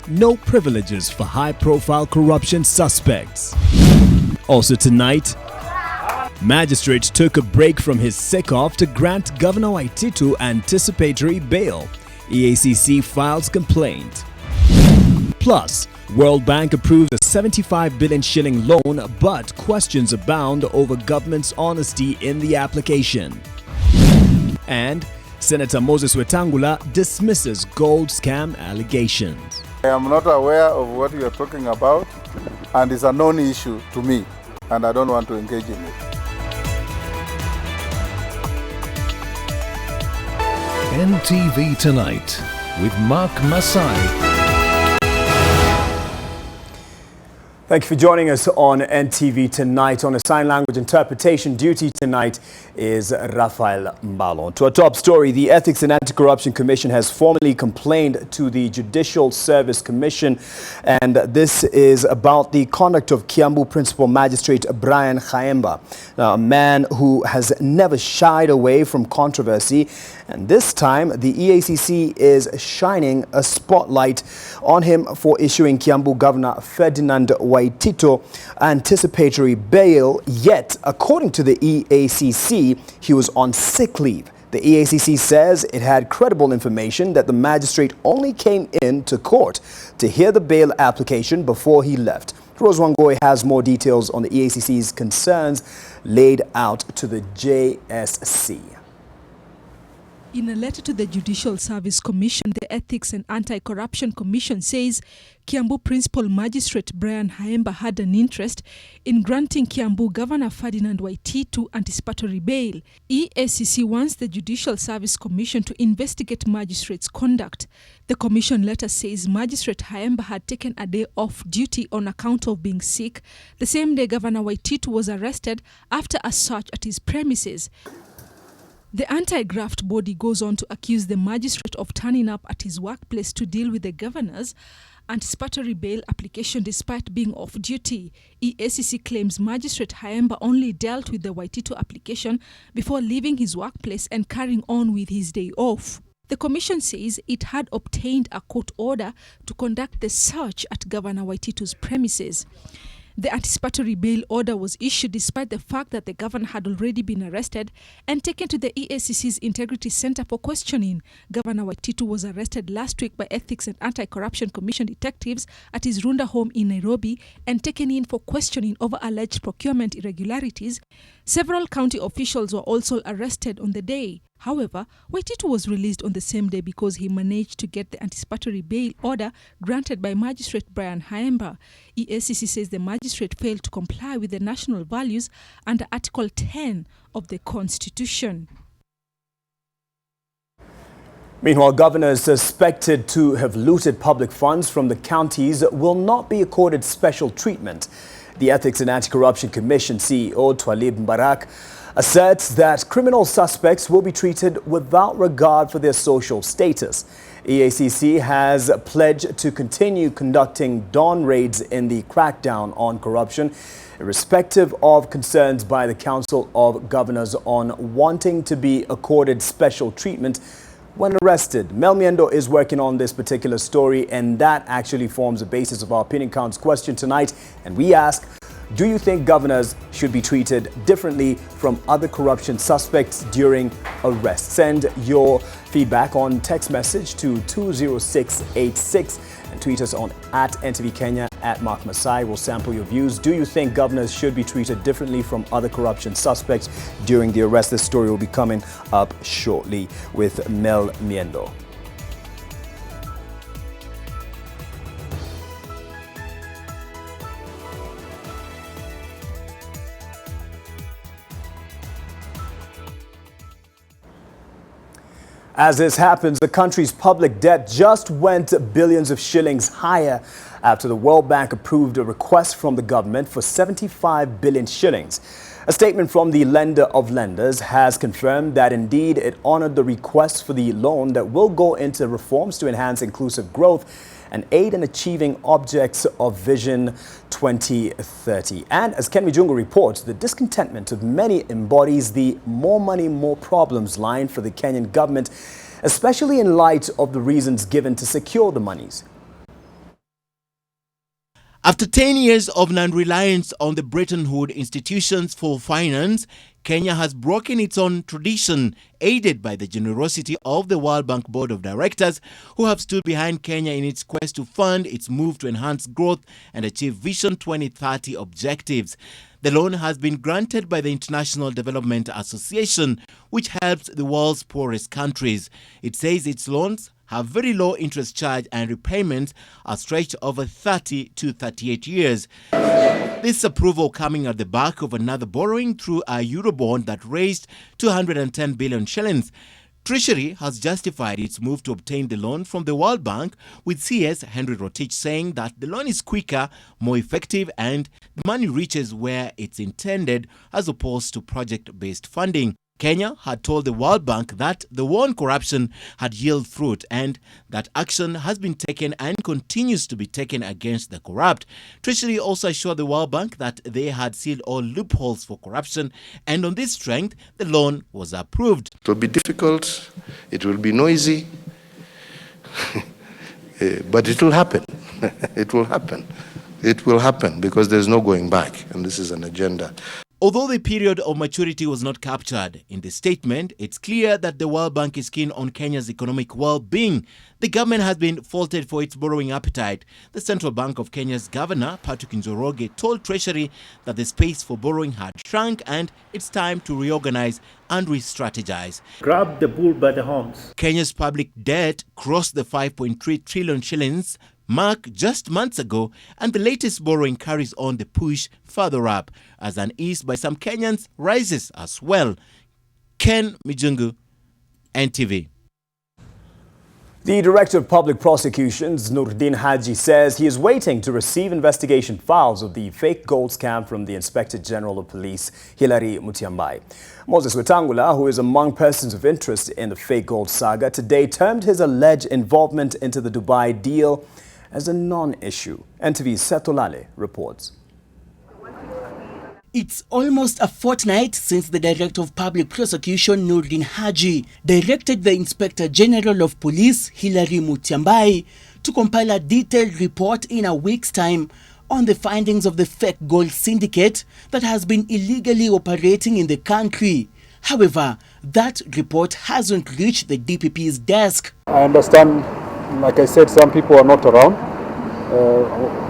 No privileges for high-profile corruption suspects. Also tonight, magistrates took a break from his sick-off to grant Governor Waititu anticipatory bail. EACC files complaint. Plus, World Bank approves a 75 billion shilling loan, but questions abound over government's honesty in the application. And Senator Moses Wetangula dismisses gold scam allegations. I am not aware of what you are talking about, and it's a known issue to me, and I don't want to engage in it. NTV Tonight with Mark Masai. Thank you for joining us on NTV Tonight. On a sign language interpretation duty tonight is Rafael Mbalo. To our top story, the Ethics and Anti-Corruption Commission has formally complained to the Judicial Service Commission, and this is about the conduct of Kiambu Principal Magistrate Brian Khaemba, a man who has never shied away from controversy. And this time, the EACC is shining a spotlight on him for issuing Kiambu Governor Ferdinand Waititu anticipatory bail. Yet, according to the EACC, he was on sick leave. The EACC says it had credible information that the magistrate only came into court to hear the bail application before he left. Rose Wangoi has more details on the EACC's concerns laid out to the JSC. In a letter to the Judicial Service Commission, the Ethics and Anti-Corruption Commission says Kiambu Principal Magistrate Brian Khaemba had an interest in granting Kiambu Governor Ferdinand Waititu anticipatory bail. EACC wants the Judicial Service Commission to investigate magistrates' conduct. The commission letter says Magistrate Khaemba had taken a day off duty on account of being sick the same day Governor Waititu was arrested after a search at his premises. The anti-graft body goes on to accuse the magistrate of turning up at his workplace to deal with the governor's anticipatory bail application despite being off duty. EACC claims Magistrate Khaemba only dealt with the Waititu application before leaving his workplace and carrying on with his day off. The commission says it had obtained a court order to conduct the search at Governor Waititu's premises. The anticipatory bail order was issued despite the fact that the governor had already been arrested and taken to the EACC's Integrity Center for questioning. Governor Waititu was arrested last week by Ethics and Anti-Corruption Commission detectives at his Runda home in Nairobi and taken in for questioning over alleged procurement irregularities. Several county officials were also arrested on the day. However, Waititu was released on the same day because he managed to get the anticipatory bail order granted by Magistrate Brian Khaemba. EACC says the magistrate failed to comply with the national values under Article 10 of the Constitution. Meanwhile, governors suspected to have looted public funds from the counties will not be accorded special treatment. The Ethics and Anti-Corruption Commission CEO Twalib Mbarak asserts that criminal suspects will be treated without regard for their social status. EACC has pledged to continue conducting dawn raids in the crackdown on corruption, irrespective of concerns by the Council of Governors on wanting to be accorded special treatment when arrested. Mel Miendo is working on this particular story, and that actually forms the basis of our opinion counts question tonight. And we ask, do you think governors should be treated differently from other corruption suspects during arrest? Send your feedback on text message to 20686 and tweet us on @NTV Kenya, @Mark Masai. We'll sample your views. Do you think governors should be treated differently from other corruption suspects during the arrest? This story will be coming up shortly with Mel Miendo. As this happens, the country's public debt just went billions of shillings higher after the World Bank approved a request from the government for 75 billion shillings. A statement from the lender of lenders has confirmed that indeed it honored the request for the loan that will go into reforms to enhance inclusive growth and aid in achieving objects of Vision 2030. And as Ken Mijungu reports, the discontentment of many embodies the more money, more problems line for the Kenyan government, especially in light of the reasons given to secure the monies. After 10 years of non-reliance on the Bretton Woods institutions for finance, Kenya has broken its own tradition, aided by the generosity of the World Bank Board of Directors, who have stood behind Kenya in its quest to fund its move to enhance growth and achieve Vision 2030 objectives. The loan has been granted by the International Development Association, which helps the world's poorest countries. It says its loans have very low interest charge and repayments are stretched over 30 to 38 years. This approval coming at the back of another borrowing through a Eurobond that raised 210 billion shillings. Treasury has justified its move to obtain the loan from the World Bank, with CS Henry Rotich saying that the loan is quicker, more effective, and the money reaches where it's intended as opposed to project-based funding. Kenya had told the World Bank that the war on corruption had yielded fruit and that action has been taken and continues to be taken against the corrupt. Treasury also assured the World Bank that they had sealed all loopholes for corruption, and on this strength, the loan was approved. It will be difficult, it will be noisy, but it will happen. It will happen. It will happen because there's no going back, and this is an agenda. Although the period of maturity was not captured in the statement, it's clear that the World Bank is keen on Kenya's economic well-being. The government has been faulted for its borrowing appetite. The Central Bank of Kenya's governor, Patrick Njoroge, told Treasury that the space for borrowing had shrunk and it's time to reorganize and re-strategize. Grab the bull by the horns. Kenya's public debt crossed the 5.3 trillion shillings mark just months ago, and the latest borrowing carries on the push further up as unease by some Kenyans rises as well. Ken Mijungu, NTV. The Director of Public Prosecutions, Noordin Haji, says he is waiting to receive investigation files of the fake gold scam from the Inspector General of Police, Hilary Mutyambai. Moses Wetangula, who is among persons of interest in the fake gold saga, today termed his alleged involvement into the Dubai deal as a non-issue. NTV's Setolale reports. It's almost a fortnight since the Director of Public Prosecution, Noordin Haji, directed the Inspector General of Police, Hilary Mutyambai, to compile a detailed report in a week's time on the findings of the fake gold syndicate that has been illegally operating in the country. However, that report hasn't reached the DPP's desk. I understand, like I said, some people are not around.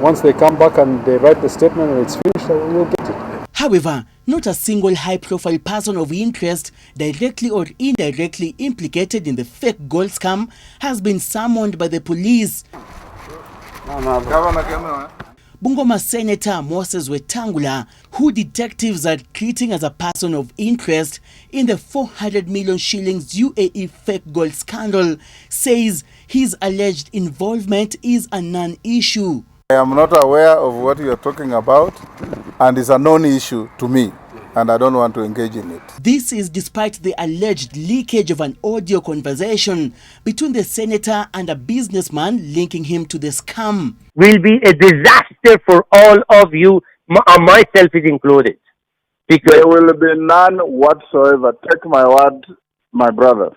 Once they come back and they write the statement and it's finished, we'll get it. However, not a single high-profile person of interest, directly or indirectly implicated in the fake gold scam, has been summoned by the police. Bungoma Senator Moses Wetangula, who detectives are treating as a person of interest in the 400 million shillings UAE fake gold scandal, says his alleged involvement is a non-issue. I am not aware of what you are talking about, and it's a non-issue to me, and I don't want to engage in it. This is despite the alleged leakage of an audio conversation between the senator and a businessman linking him to the scam. Will be a disaster for all of you, myself is included. Because there will be none whatsoever. Take my word, my brother.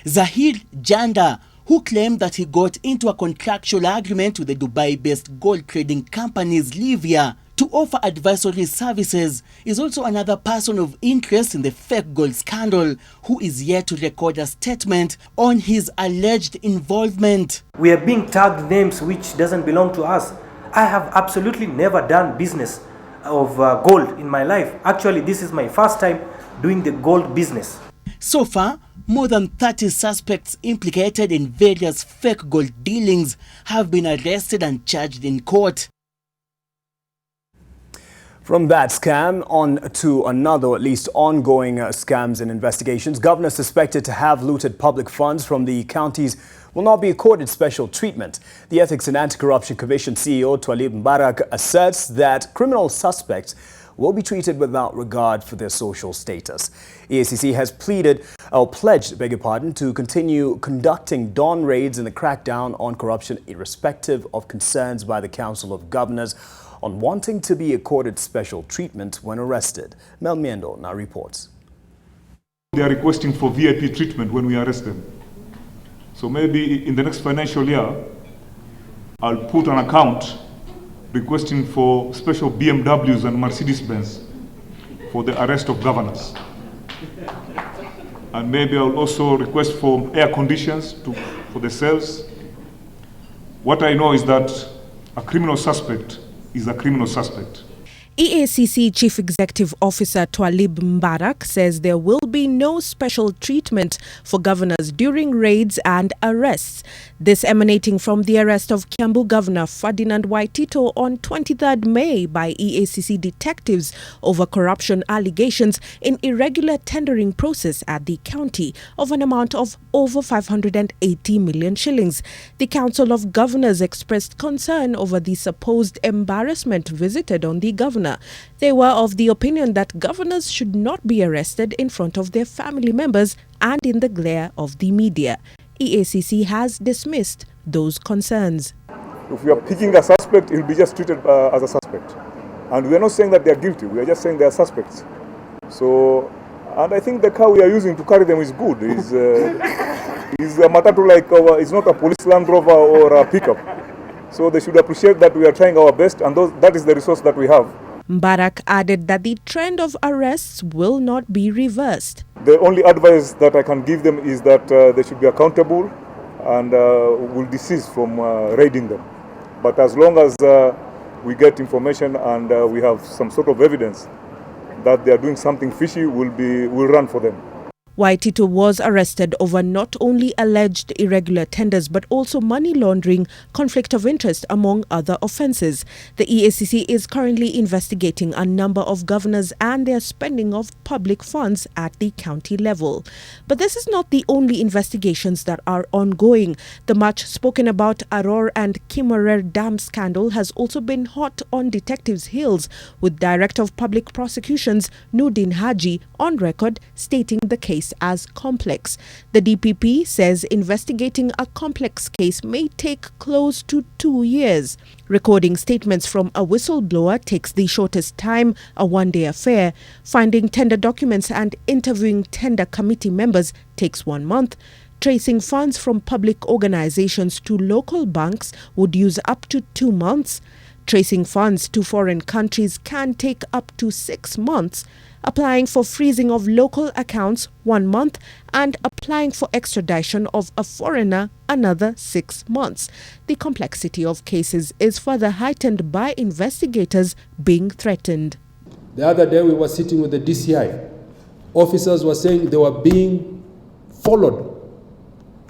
Zahir Janda, who claimed that he got into a contractual agreement with the Dubai-based gold trading companies Livia to offer advisory services, is also another person of interest in the fake gold scandal who is yet to record a statement on his alleged involvement. We are being tagged names which doesn't belong to us. I have absolutely never done business of gold in my life. Actually, this is my first time doing the gold business. So far, more than 30 suspects implicated in various fake gold dealings have been arrested and charged in court. From that scam on to another, at least ongoing scams and investigations. Governors suspected to have looted public funds from the counties will not be accorded special treatment. The Ethics and Anti-Corruption Commission CEO Twalib Mbarak asserts that criminal suspects will be treated without regard for their social status. EACC has pledged to continue conducting dawn raids in the crackdown on corruption irrespective of concerns by the Council of Governors on wanting to be accorded special treatment when arrested. Mel Miendo now reports. They are requesting for VIP treatment when we arrest them. So maybe in the next financial year, I'll put an account requesting for special BMWs and Mercedes-Benz for the arrest of governors. And maybe I'll also request for air conditions for the cells. What I know is that a criminal suspect is a criminal suspect. EACC Chief Executive Officer Twalib Mbarak says there will be no special treatment for governors during raids and arrests. This emanating from the arrest of Kiambu Governor Ferdinand Waitito on 23rd May by EACC detectives over corruption allegations in irregular tendering process at the county of an amount of over 580 million shillings. The Council of Governors expressed concern over the supposed embarrassment visited on the governor. They were of the opinion that governors should not be arrested in front of their family members and in the glare of the media. EACC has dismissed those concerns. If we are picking a suspect, he'll be just treated as a suspect. And we are not saying that they are guilty, we are just saying they are suspects. So, and I think the car we are using to carry them is good. It's a matatu like it's not a police Land Rover or a pickup. So they should appreciate that we are trying our best, and that is the resource that we have. Mbarak added that the trend of arrests will not be reversed. The only advice that I can give them is that they should be accountable and will desist from raiding them. But as long as we get information and we have some sort of evidence that they are doing something fishy, we'll run for them. Waitito was arrested over not only alleged irregular tenders but also money laundering, conflict of interest, among other offences. The EACC is currently investigating a number of governors and their spending of public funds at the county level. But this is not the only investigations that are ongoing. The much spoken about Aror and Kimarer Dam scandal has also been hot on detectives' heels, with Director of Public Prosecutions Nurdin Haji on record stating the case as complex. The DPP says investigating a complex case may take close to 2 years. Recording statements from a whistleblower takes the shortest time, a one-day affair. Finding tender documents and interviewing tender committee members takes 1 month. Tracing funds from public organizations to local banks would use up to 2 months. Tracing funds to foreign countries can take up to 6 months. Applying for freezing of local accounts 1 month, and applying for extradition of a foreigner another 6 months. The complexity of cases is further heightened by investigators being threatened. The other day we were sitting with the DCI. Officers were saying they were being followed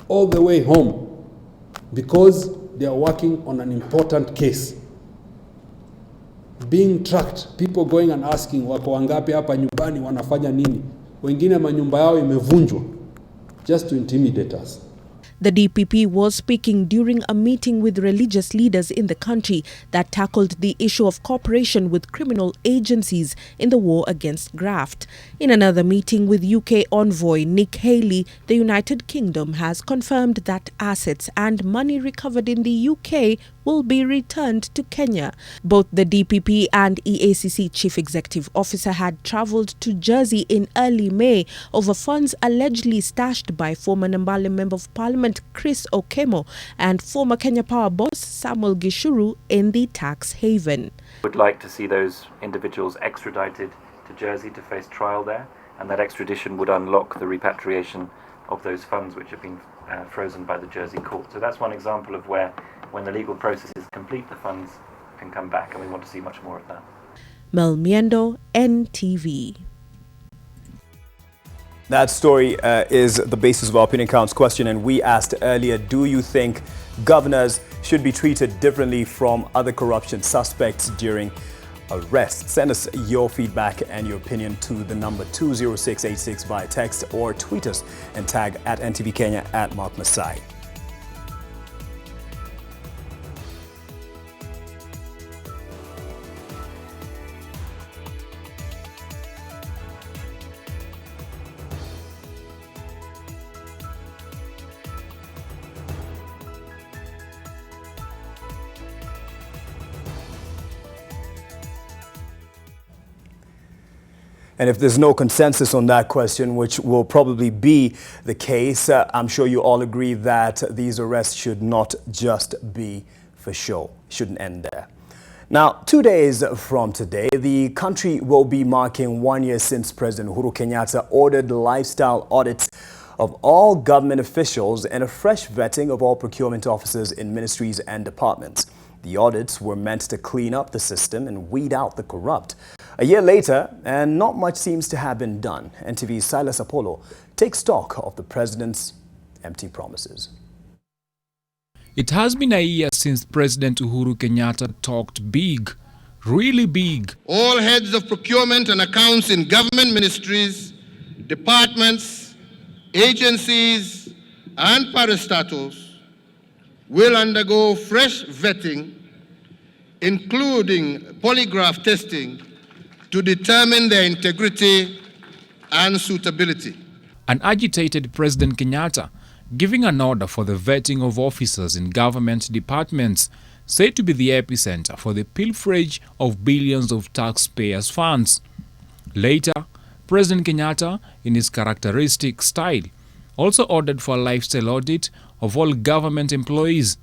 all the way home because they are working on an important case. Being tracked, people going and asking wako wangapi hapa nyumbani, wanafanya nini, wengine manyumba yao imevunjwa, just to intimidate us. The DPP was speaking during a meeting with religious leaders in the country that tackled the issue of cooperation with criminal agencies in the war against graft. In another meeting with UK envoy Nick Haley, the United Kingdom has confirmed that assets and money recovered in the UK will be returned to Kenya. Both the DPP and EACC Chief Executive Officer had travelled to Jersey in early May over funds allegedly stashed by former Nambale Member of Parliament Chris Okemo and former Kenya Power boss Samuel Gishuru in the tax haven. Would like to see those individuals extradited to Jersey to face trial there, and that extradition would unlock the repatriation of those funds which have been frozen by the Jersey court. So that's one example of where, when the legal process is complete, the funds can come back, and we want to see much more of that. Mel Miendo, NTV. That story is the basis of our opinion counts question, and we asked earlier, do you think governors should be treated differently from other corruption suspects during arrests? Send us your feedback and your opinion to the number 20686 via text, or tweet us and tag at NTV Kenya at Mark Masai. And if there's no consensus on that question, which will probably be the case, I'm sure you all agree that these arrests should not just be for sure. Shouldn't end there. Now, 2 days from today, the country will be marking 1 year since President Uhuru Kenyatta ordered lifestyle audits of all government officials and a fresh vetting of all procurement officers in ministries and departments. The audits were meant to clean up the system and weed out the corrupt. A year later, and not much seems to have been done. NTV's Silas Apollo takes stock of the president's empty promises. It has been a year since President Uhuru Kenyatta talked big, really big. All heads of procurement and accounts in government ministries, departments, agencies, and parastatals will undergo fresh vetting, including polygraph testing, to determine their integrity and suitability. An agitated President Kenyatta giving an order for the vetting of officers in government departments said to be the epicenter for the pilferage of billions of taxpayers' funds. Later, President Kenyatta, in his characteristic style, also ordered for a lifestyle audit of all government employees,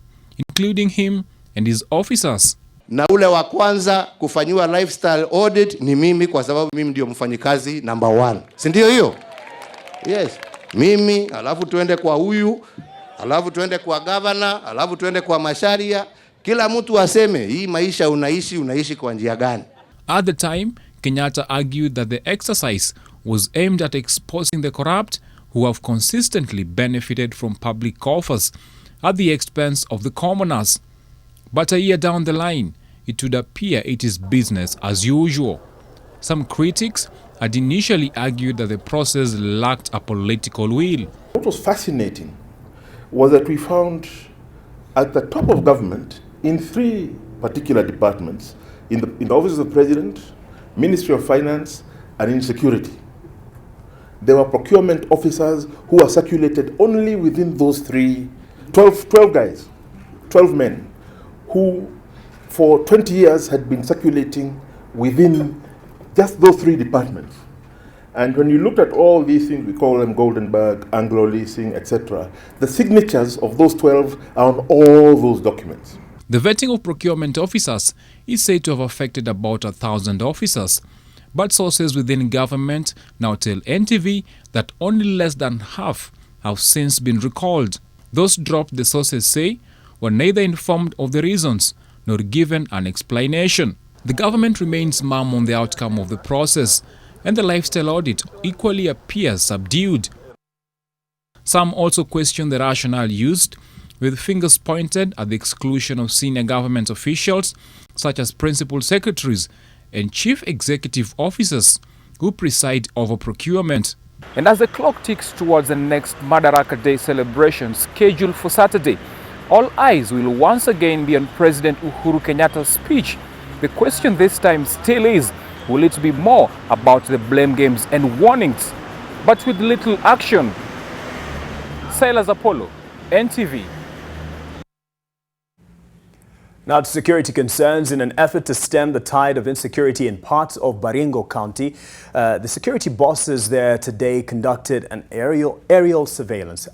including him and his officers. Na ule wa kwanza kufanyiwa lifestyle audit ni mimi, kwa sababu mimi ndio mfanyikazi number 1. Si ndio hiyo? Yes. Mimi, alafu tuende kwa huyu, alafu tuende kwa governor, alafu tuende kwa masharia. Kila mtu aseme hii maisha unaishi kwa njia gani. At the time, Kenyatta argued that the exercise was aimed at exposing the corrupt who have consistently benefited from public coffers at the expense of the commoners. But a year down the line, it would appear it is business as usual. Some critics had initially argued that the process lacked a political will. What was fascinating was that we found at the top of government, in 3 particular departments, in the Office of the President, Ministry of Finance, and Insecurity, there were procurement officers who were circulated only within those 12 guys, 12 men, who for 20 years had been circulating within just those 3 departments. And when you looked at all these things, we call them Goldenberg, Anglo Leasing, etc., the signatures of those 12 are on all those documents. The vetting of procurement officers is said to have affected about 1,000 officers. But sources within government now tell NTV that only less than half have since been recalled. Those dropped, the sources say, were neither informed of the reasons nor given an explanation. The government remains mum on the outcome of the process, and the lifestyle audit equally appears subdued. Some also question the rationale used, with fingers pointed at the exclusion of senior government officials such as principal secretaries and chief executive officers who preside over procurement. And as the clock ticks towards the next Madaraka Day celebration scheduled for Saturday, all eyes will once again be on President Uhuru Kenyatta's speech. The question this time still is, will it be more about the blame games and warnings, but with little action? Silas Apollo, NTV. Now to security concerns. In an effort to stem the tide of insecurity in parts of Baringo County, the security bosses there today conducted an aerial surveillance,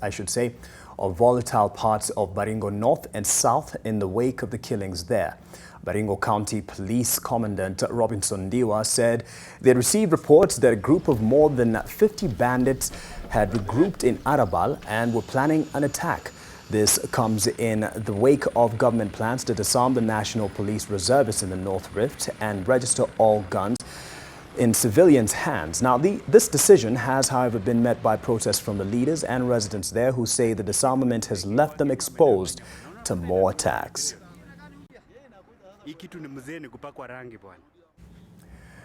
of volatile parts of Baringo North and South in the wake of the killings there. Baringo County Police Commandant Robinson Diwa said they had received reports that a group of more than 50 bandits had regrouped in Arabal and were planning an attack. This comes in the wake of government plans to disarm the National Police Reservists in the North Rift and register all guns in civilians' hands. Now, this decision has, however, been met by protests from the leaders and residents there who say the disarmament has left them exposed to more attacks.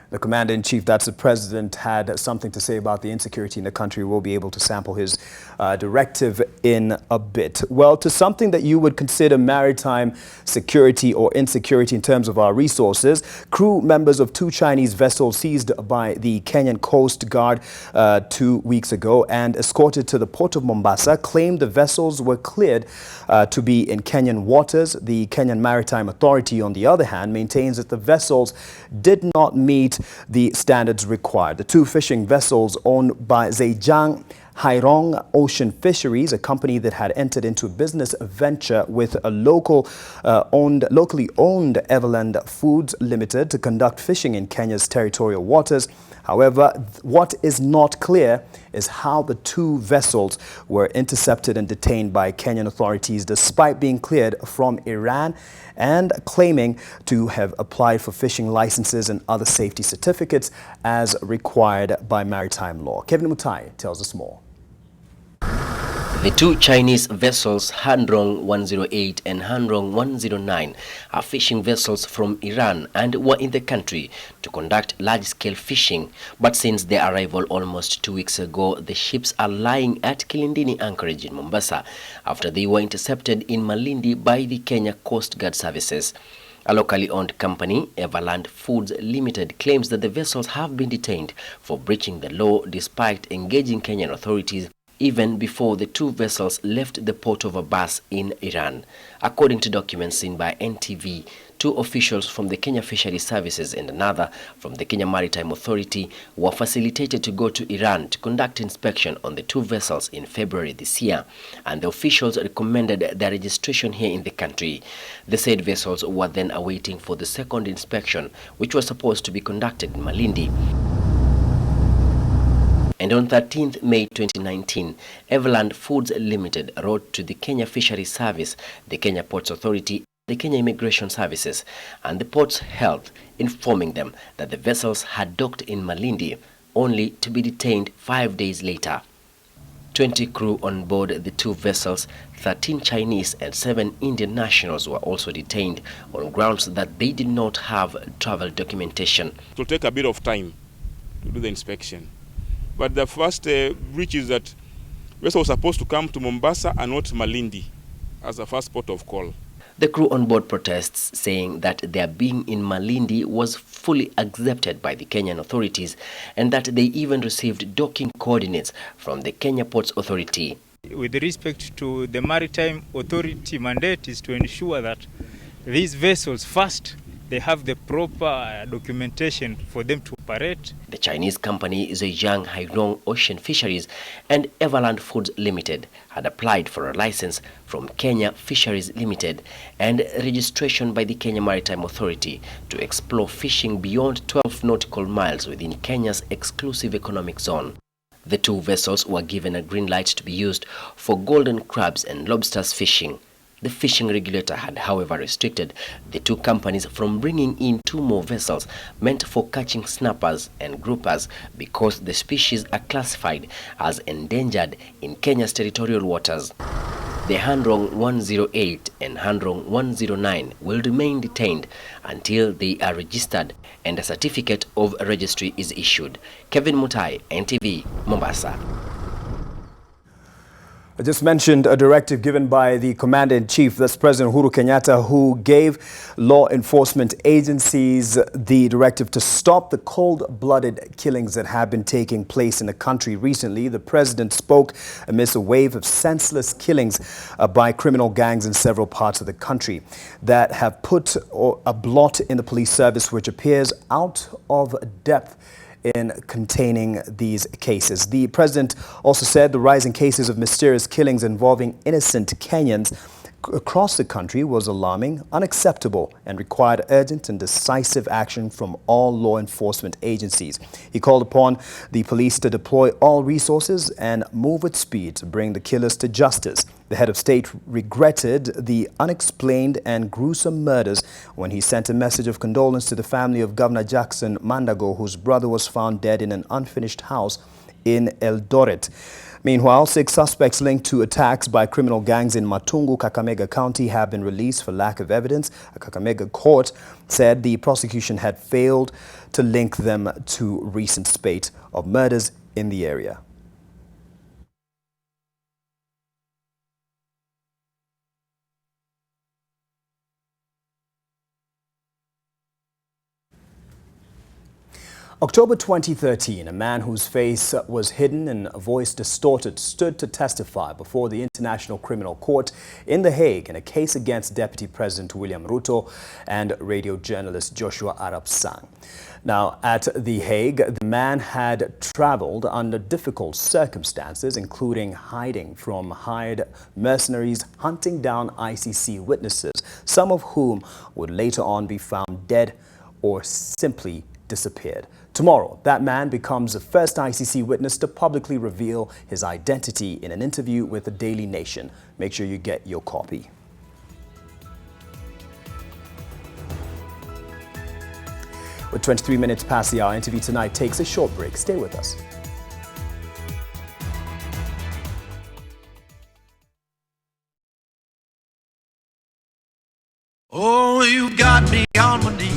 The commander-in-chief, that's the president, had something to say about the insecurity in the country. We'll be able to sample his directive in a bit. Well, to something that you would consider maritime security or insecurity in terms of our resources, crew members of 2 Chinese vessels seized by the Kenyan Coast Guard 2 weeks ago and escorted to the port of Mombasa claimed the vessels were cleared to be in Kenyan waters. The Kenyan Maritime Authority, on the other hand, maintains that the vessels did not meet the standards required. The 2 fishing vessels owned by Zhejiang Hairong Ocean Fisheries, a company that had entered into a business venture with a locally owned Everland Foods Limited to conduct fishing in Kenya's territorial waters. However, what is not clear is how the two vessels were intercepted and detained by Kenyan authorities despite being cleared from Iran and claiming to have applied for fishing licenses and other safety certificates as required by maritime law. Kevin Mutai tells us more. The two Chinese vessels, Hanrong 108 and Hanrong 109, are fishing vessels from Iran and were in the country to conduct large-scale fishing. But since their arrival almost 2 weeks ago, the ships are lying at Kilindini anchorage in Mombasa after they were intercepted in Malindi by the Kenya Coast Guard Services. A locally owned company, Everland Foods Limited, claims that the vessels have been detained for breaching the law despite engaging Kenyan authorities even before the two vessels left the port of Abbas in Iran. According to documents seen by NTV, two officials from the Kenya Fisheries Services and another from the Kenya Maritime Authority were facilitated to go to Iran to conduct inspection on the two vessels in February this year, and the officials recommended their registration here in the country. The said vessels were then awaiting for the second inspection, which was supposed to be conducted in Malindi. And on 13th May 2019, Everland Foods Limited wrote to the Kenya Fisheries Service, the Kenya Ports Authority, the Kenya Immigration Services, and the Ports Health, informing them that the vessels had docked in Malindi, only to be detained 5 days later. 20 crew on board the two vessels, 13 Chinese and 7 Indian nationals were also detained on grounds that they did not have travel documentation. It will take a bit of time to do the inspection. But the first breach is that vessel was supposed to come to Mombasa and not Malindi as the first port of call. The crew on board protests, saying that their being in Malindi was fully accepted by the Kenyan authorities and that they even received docking coordinates from the Kenya Ports Authority. With respect to the Maritime Authority mandate is to ensure that these vessels first, they have the proper documentation for them to operate. The Chinese company Zhejiang Hairong Ocean Fisheries and Everland Foods Limited had applied for a license from Kenya Fisheries Limited and registration by the Kenya Maritime Authority to explore fishing beyond 12 nautical miles within Kenya's exclusive economic zone. The two vessels were given a green light to be used for golden crabs and lobsters fishing. The fishing regulator had, however, restricted the two companies from bringing in 2 more vessels meant for catching snappers and groupers because the species are classified as endangered in Kenya's territorial waters. The Hanrong 108 and Hanrong 109 will remain detained until they are registered and a certificate of registry is issued. Kevin Mutai, NTV, Mombasa. I just mentioned a directive given by the Commander-in-Chief, that's President Uhuru Kenyatta, who gave law enforcement agencies the directive to stop the cold-blooded killings that have been taking place in the country recently. The president spoke amidst a wave of senseless killings by criminal gangs in several parts of the country that have put a blot in the police service which appears out of depth in containing these cases. The president also said the rise in cases of mysterious killings involving innocent Kenyans across the country was alarming, unacceptable, and required urgent and decisive action from all law enforcement agencies. He called upon the police to deploy all resources and move with speed to bring the killers to justice. The head of state regretted the unexplained and gruesome murders when he sent a message of condolence to the family of Governor Jackson Mandago, whose brother was found dead in an unfinished house in Eldoret. Meanwhile, 6 suspects linked to attacks by criminal gangs in Matungu, Kakamega County have been released for lack of evidence. A Kakamega court said the prosecution had failed to link them to recent spate of murders in the area. October 2013, a man whose face was hidden and voice distorted stood to testify before the International Criminal Court in The Hague in a case against Deputy President William Ruto and radio journalist Joshua Arap Sang. Now, at The Hague, the man had traveled under difficult circumstances, including hiding from hired mercenaries, hunting down ICC witnesses, some of whom would later on be found dead or simply disappeared. Tomorrow, that man becomes the first ICC witness to publicly reveal his identity in an interview with the Daily Nation. Make sure you get your copy. With 23 minutes past the hour, NTV Tonight takes a short break. Stay with us. Oh, you got me on my knees.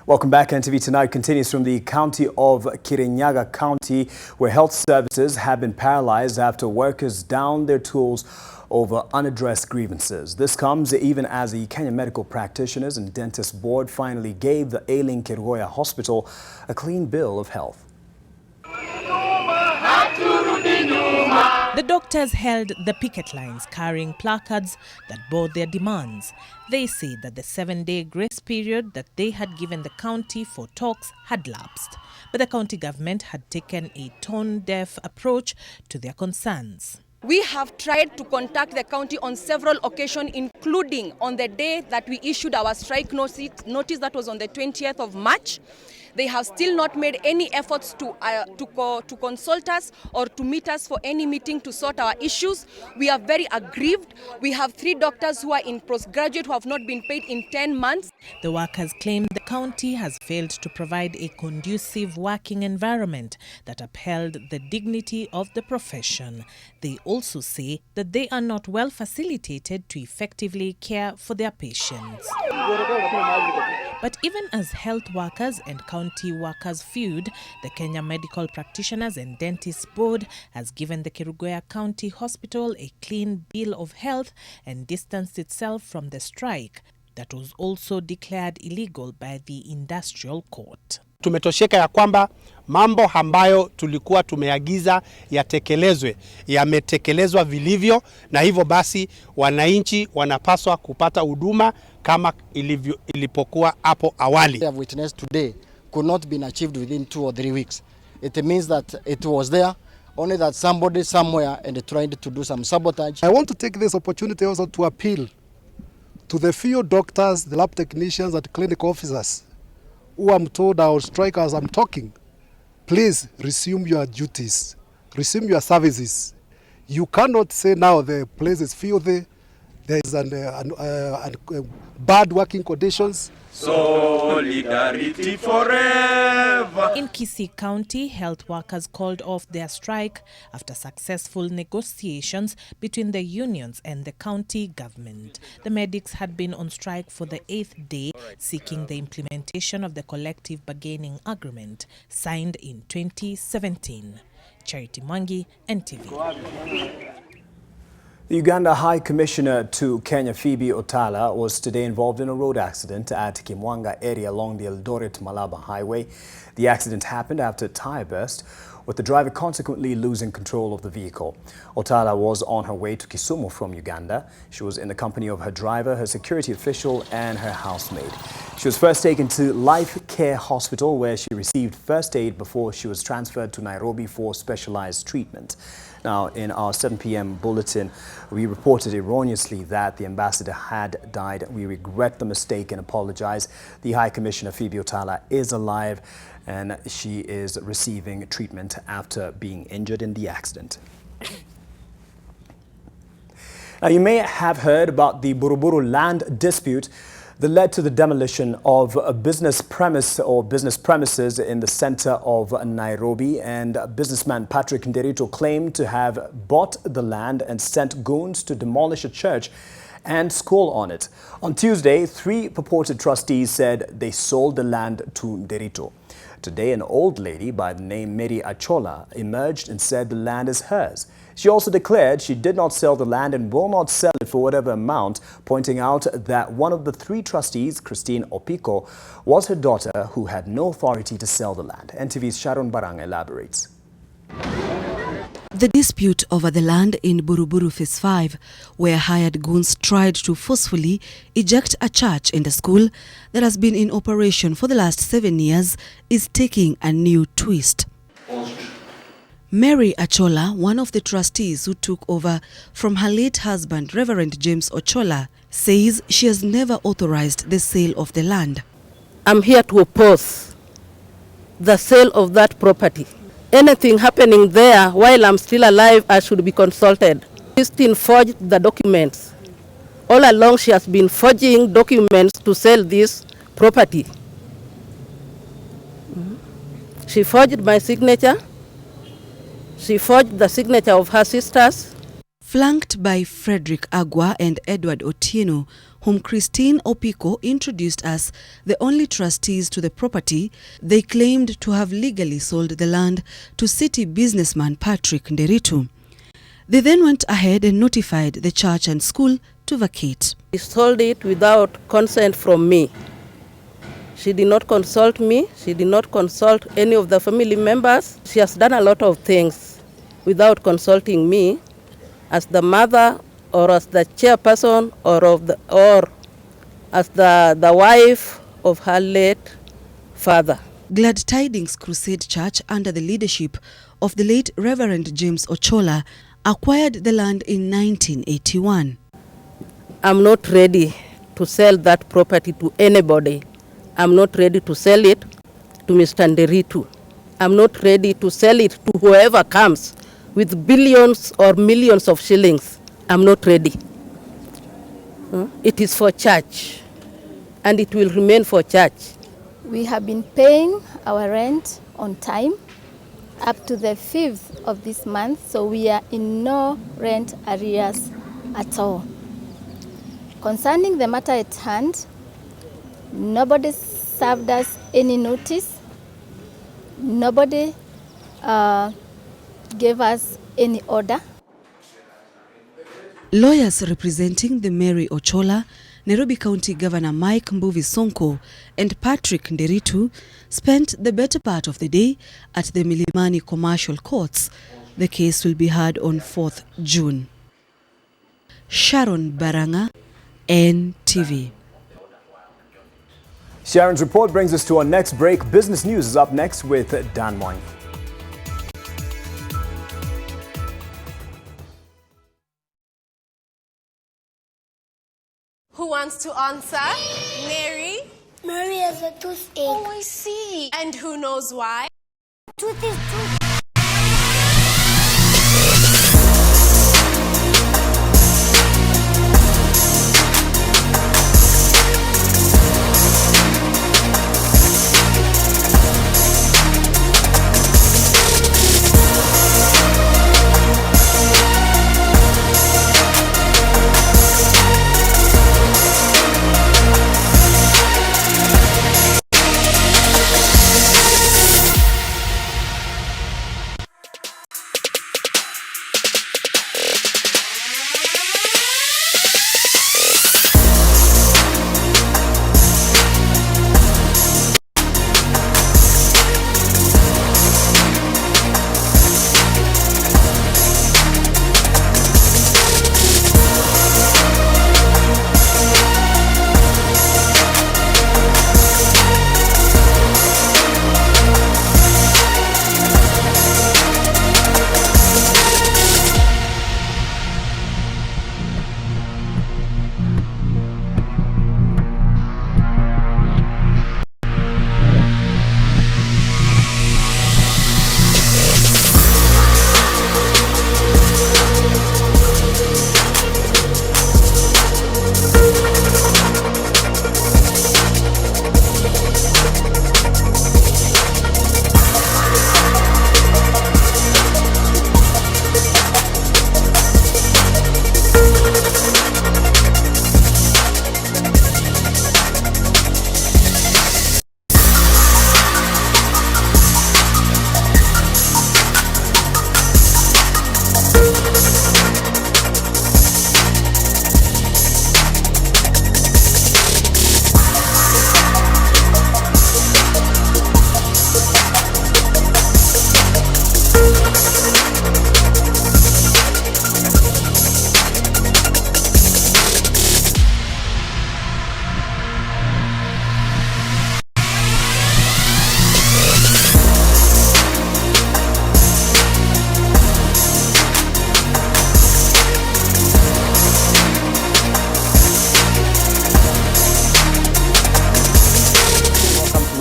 Welcome back. NTV Tonight continues from the county of Kirinyaga County, where health services have been paralyzed after workers downed their tools over unaddressed grievances. This comes even as the Kenya Medical Practitioners and Dentists Board finally gave the ailing Kerugoya Hospital a clean bill of health. The doctors held the picket lines carrying placards that bore their demands. They said that the 7-day grace period that they had given the county for talks had lapsed, but the county government had taken a tone-deaf approach to their concerns. We have tried to contact the county on several occasions, including on the day that we issued our strike notice that was on the 20th of March. They have still not made any efforts to consult us or to meet us for any meeting to sort our issues. We are very aggrieved. We have 3 doctors who are in postgraduate who have not been paid in 10 months. The workers claim the county has failed to provide a conducive working environment that upheld the dignity of the profession. They also say that they are not well facilitated to effectively care for their patients. But even as health workers and county workers feud, the Kenya Medical Practitioners and Dentists Board has given the Kerugoya County Hospital a clean bill of health and distanced itself from the strike that was also declared illegal by the Industrial Court. Tumetosheka ya kwamba mambo ambayo tulikuwa tumeagiza yatekelezwe, yametekelezwa vilivyo, na hivyo basi wananchi wanapaswa kupata huduma kama ilipokuwa hapo awali. We have witnessed today could not be achieved within 2 or 3 weeks. It means that it was there, only that somebody somewhere and tried to do some sabotage. I want to take this opportunity also to appeal to the few doctors, the lab technicians and clinic officers who I'm told are on strike as I'm talking. Please resume your duties, resume your services. You cannot say now the place is filthy, there is bad working conditions. Solidarity forever. In Kisii County, health workers called off their strike after successful negotiations between the unions and the county government. The medics had been on strike for the 8th day, seeking the implementation of the collective bargaining agreement signed in 2017. Charity Mwangi, NTV. The Uganda High Commissioner to Kenya, Phoebe Otala, was today involved in a road accident at Kimwanga area along the Eldoret-Malaba highway. The accident happened after a tire burst, with the driver consequently losing control of the vehicle. Otala was on her way to Kisumu from Uganda. She was in the company of her driver, her security official, and her housemaid. She was first taken to Life Care Hospital, where she received first aid before she was transferred to Nairobi for specialized treatment. Now, in our 7 p.m. bulletin, we reported erroneously that the ambassador had died. We regret the mistake and apologize. The High Commissioner, Phoebe Otala, is alive and she is receiving treatment after being injured in the accident. Now, you may have heard about the Boroboro land dispute that led to the demolition of a business premises in the center of Nairobi, and businessman Patrick Nderito claimed to have bought the land and sent goons to demolish a church and school on it. On Tuesday, 3 purported trustees said they sold the land to Nderito. Today, an old lady by the name Mary Achola emerged and said the land is hers. She also declared she did not sell the land and will not sell it for whatever amount, pointing out that one of the 3 trustees, Christine Opiko, was her daughter who had no authority to sell the land. NTV's Sharon Barang elaborates. The dispute over the land in Boroboro Phase 5, where hired goons tried to forcefully eject a church and a school that has been in operation for the last 7 years, is taking a new twist. Mary Achola, one of the trustees who took over from her late husband, Reverend James Ochola, says she has never authorized the sale of the land. I'm here to oppose the sale of that property. Anything happening there while I'm still alive, I should be consulted. Christine forged the documents. All along she has been forging documents to sell this property. She forged my signature. She forged the signature of her sisters. Flanked by Frederick Agwa and Edward Otieno, whom Christine Opiko introduced as the only trustees to the property, they claimed to have legally sold the land to city businessman Patrick Nderito. They then went ahead and notified the church and school to vacate. She sold it without consent from me. She did not consult me. She did not consult any of the family members. She has done a lot of things without consulting me as the mother or as the chairperson or as the wife of her late father. Glad Tidings Crusade Church, under the leadership of the late Reverend James Ochola, acquired the land in 1981. I'm not ready to sell that property to anybody. I'm not ready to sell it to Mr. Nderitu. I'm not ready to sell it to whoever comes with billions or millions of shillings. I'm not ready. It is for church, and it will remain for church. We have been paying our rent on time up to the 5th of this month, so we are in no rent arrears at all. Concerning the matter at hand, nobody served us any notice. Nobody gave us any order. Lawyers representing the Mary Ochola, Nairobi County Governor Mike Mbuvi Sonko and Patrick Nderitu spent the better part of the day at the Milimani Commercial Courts. The case will be heard on 4th June. Sharon Baranga, NTV. Sharon's report brings us to our next break. Business News is up next with Dan Mwangi. Who wants to answer? Mary? Mary has a toothache. Oh, I see. And who knows why? Tooth is tooth.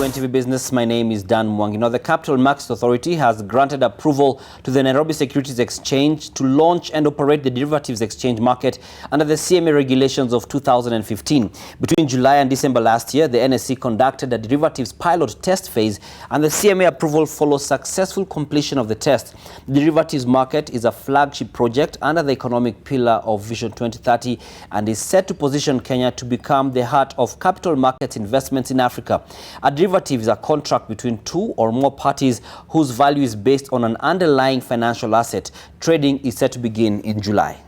NTV Business. My name is Dan Mwangi. Now, the Capital Markets Authority has granted approval to the Nairobi Securities Exchange to launch and operate the derivatives exchange market under the CMA regulations of 2015. Between July and December last year, the NSE conducted a derivatives pilot test phase, and the CMA approval follows successful completion of the test. The derivatives market is a flagship project under the economic pillar of Vision 2030 and is set to position Kenya to become the heart of capital markets investments in Africa. A derivative is a contract between two or more parties whose value is based on an underlying financial asset. Trading is set to begin in July.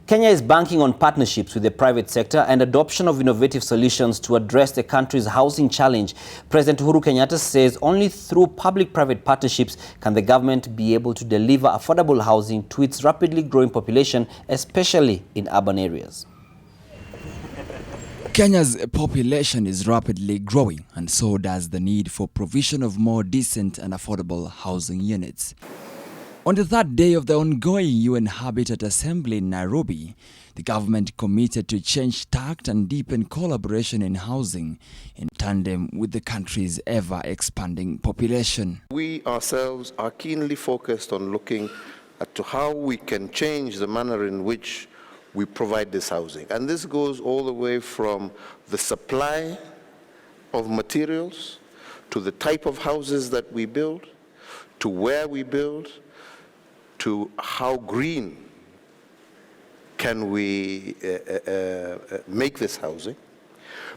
Kenya is banking on partnerships with the private sector and adoption of innovative solutions to address the country's housing challenge. President Uhuru Kenyatta says only through public-private partnerships can the government be able to deliver affordable housing to its rapidly growing population, especially in urban areas. Kenya's population is rapidly growing, and so does the need for provision of more decent and affordable housing units. On the third day of the ongoing UN Habitat Assembly in Nairobi, the government committed to change tact and deepen collaboration in housing in tandem with the country's ever-expanding population. We ourselves are keenly focused on looking at to how we can change the manner in which we provide this housing. And this goes all the way from the supply of materials, to the type of houses that we build, to where we build, to how green can we make this housing,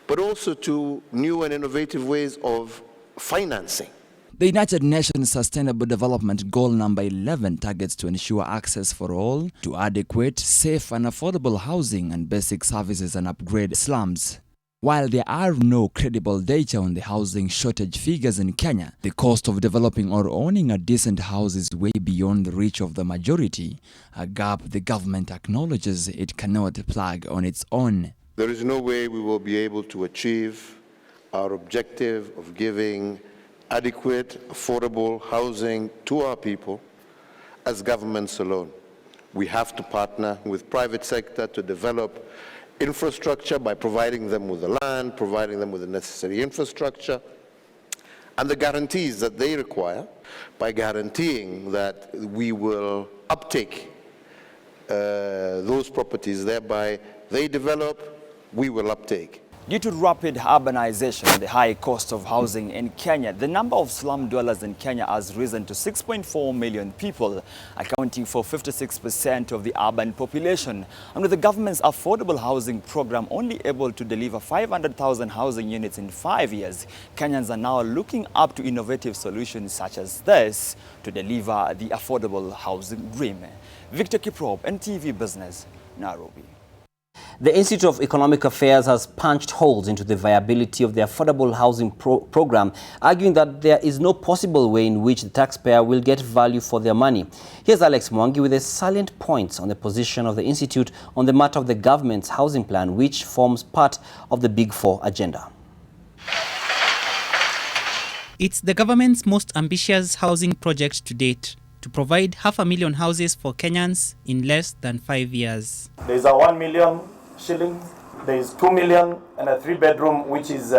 but also to new and innovative ways of financing. The United Nations Sustainable Development Goal number 11 targets to ensure access for all to adequate, safe and affordable housing and basic services and upgrade slums. While there are no credible data on the housing shortage figures in Kenya, the cost of developing or owning a decent house is way beyond the reach of the majority, a gap the government acknowledges it cannot plug on its own. There is no way we will be able to achieve our objective of giving adequate, affordable housing to our people as governments alone. We have to partner with private sector to develop infrastructure by providing them with the land, providing them with the necessary infrastructure, and the guarantees that they require by guaranteeing that we will uptake those properties, thereby they develop, we will uptake. Due to rapid urbanization and the high cost of housing in Kenya, the number of slum dwellers in Kenya has risen to 6.4 million people, accounting for 56% of the urban population. And with the government's affordable housing program only able to deliver 500,000 housing units in 5 years, Kenyans are now looking up to innovative solutions such as this to deliver the affordable housing dream. Victor Kiprop, NTV Business, Nairobi. The Institute of Economic Affairs has punched holes into the viability of the affordable housing program, arguing that there is no possible way in which the taxpayer will get value for their money. Here's Alex Mwangi with the salient points on the position of the Institute on the matter of the government's housing plan, which forms part of the Big Four agenda. It's the government's most ambitious housing project to date, to provide 500,000 houses for Kenyans in less than 5 years. There's a 1 million shillings, there's 2 million, and a 3-bedroom, which is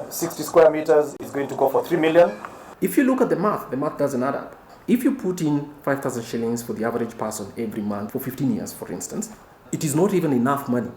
60 square meters, is going to go for 3 million. If you look at the math doesn't add up. If you put in 5,000 shillings for the average person every month for 15 years, for instance, it is not even enough money.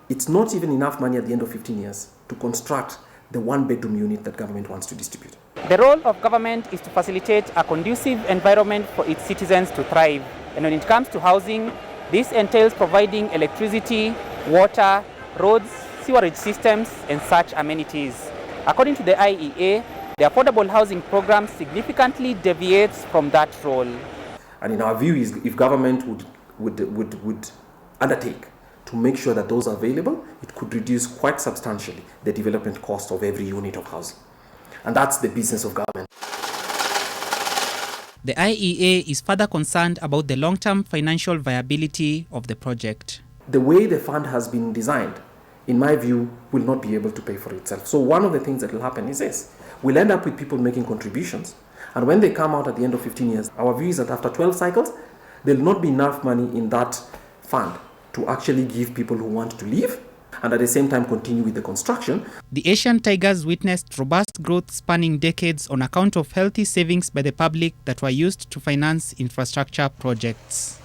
It's not even enough money at the end of 15 years to construct the 1-bedroom unit that government wants to distribute. The role of government is to facilitate a conducive environment for its citizens to thrive. And when it comes to housing, this entails providing electricity, water, roads, sewerage systems, and such amenities. According to the IEA, the affordable housing program significantly deviates from that role. And in our view, is if government would undertake to make sure that those are available, it could reduce quite substantially the development cost of every unit of housing. And that's the business of government. The IEA is further concerned about the long-term financial viability of the project. The way the fund has been designed, in my view, will not be able to pay for itself. So one of the things that will happen is this. We'll end up with people making contributions, and when they come out at the end of 15 years, our view is that after 12 cycles, there'll not be enough money in that fund to actually give people who want to leave, and at the same time continue with the construction. The Asian tigers witnessed robust growth spanning decades on account of healthy savings by the public that were used to finance infrastructure projects.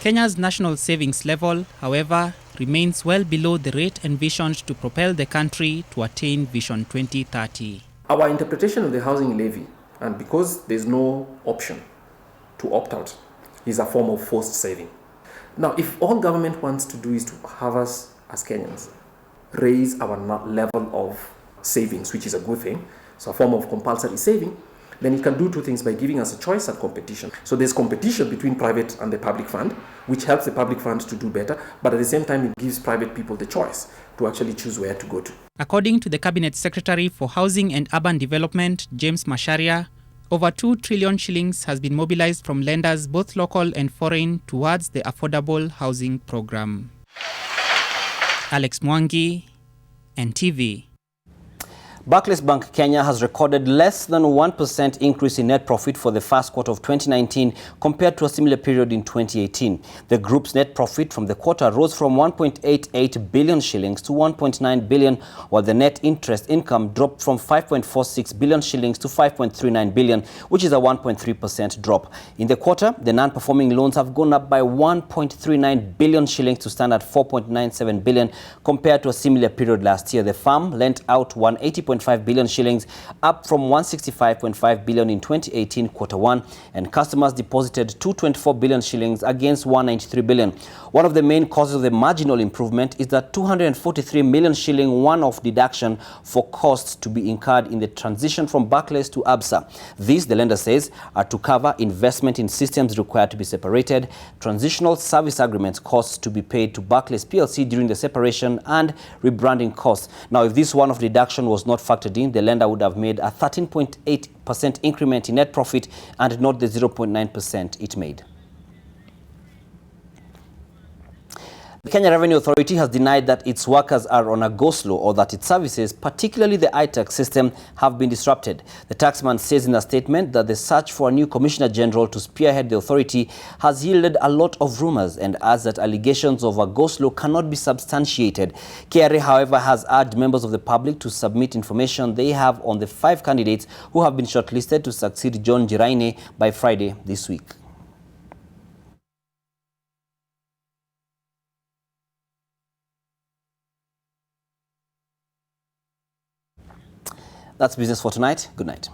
Kenya's national savings level, however, remains well below the rate envisioned to propel the country to attain Vision 2030. Our interpretation of the housing levy, and because there's no option to opt out, is a form of forced saving. Now, if all government wants to do is to have us as Kenyans raise our level of savings, which is a good thing, so a form of compulsory saving, then it can do two things by giving us a choice and competition. So there's competition between private and the public fund, which helps the public fund to do better, but at the same time it gives private people the choice to actually choose where to go to. According to the Cabinet Secretary for Housing and Urban Development, James Masharia, over 2 trillion shillings has been mobilized from lenders, both local and foreign, towards the affordable housing program. Alex Mwangi, NTV. Barclays Bank Kenya has recorded less than 1% increase in net profit for the first quarter of 2019 compared to a similar period in 2018. The group's net profit from the quarter rose from 1.88 billion shillings to 1.9 billion, while the net interest income dropped from 5.46 billion shillings to 5.39 billion, which is a 1.3% drop. In the quarter, the non-performing loans have gone up by 1.39 billion shillings to stand at 4.97 billion compared to a similar period last year. The firm lent out 180.5 billion shillings, up from 165.5 billion in 2018 quarter one, and customers deposited 224 billion shillings against 193 billion. One of the main causes of the marginal improvement is that 243 million shilling one-off deduction for costs to be incurred in the transition from Barclays to ABSA. These, the lender says, are to cover investment in systems required to be separated, transitional service agreements costs to be paid to Barclays PLC during the separation, and rebranding costs. Now, if this one-off deduction was not factored in, the lender would have made a 13.8% increment in net profit and not the 0.9% it made. The Kenya Revenue Authority has denied that its workers are on a go-slow or that its services, particularly the iTax system, have been disrupted. The taxman says in a statement that the search for a new Commissioner General to spearhead the authority has yielded a lot of rumors and adds that allegations of a go-slow cannot be substantiated. KRA, however, has urged members of the public to submit information they have on the 5 candidates who have been shortlisted to succeed John Jiraine by Friday this week. That's business for tonight. Good night.